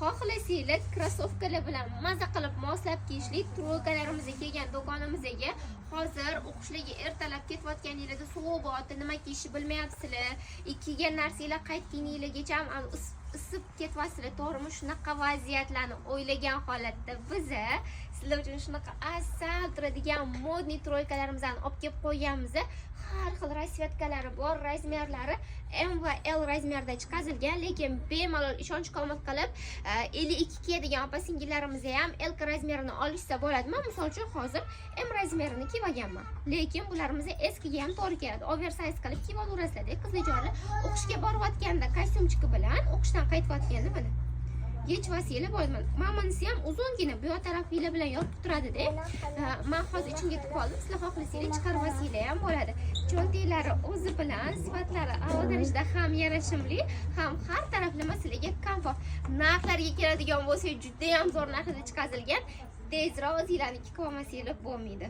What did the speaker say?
xohlasanglar krossovkalar bilan maza qilib moslab kiyishlik troykalarimiz kelgan do'konimizga. Hozir o'qishlarga ertalab ketayotganinglarda sovuq nima kiyishni bilmayapsizlar. Kiygan narsalar qaytganinglargacha ham isib ketyapsizlar. To'g'rimi? Shunaqa vaziyatlarni o'ylagan holatda biz sizlar uchun shunaqa asal turadigan modniy troykalarimizni olib kelib qo'yganmiz. Har xil rasvetkalari bor, razmerlari M va L razmerda chiqarilgan, lekin bemalol ishonch komil qilib 52 kiyadigan opa-singillarimiz ham L razmerini olishsa bo'ladi. Men misol uchun hozir M razmerini kiyganman, lekin bularimiz S ga ham to'g'ri keladi. Oversize qilib kiyib olaverasizlar. Qizlarjonlar o'qishga borayotganda kostyumchiki bilan o'qishdan qaytayotganda mana yechvasiylar bo'ladi. Mamanisi ham uzungina bu tarafinglar bilan yopib turadi-da. Men hozir ichimga tiqib oldim. Sizlar xohlasanglar chiqarvasiylar ham bo'ladi. Cho'ntaklari o'zi bilan sifatlari a'lo darajada ham yarashimli, ham har taraflama sizlarga komfort. Narxlarga keladigan bo'lsak, juda ham zo'r narxda chiqarilgan. Tezroq o'zinglarni ikki qilmasanglar bo'lmaydi.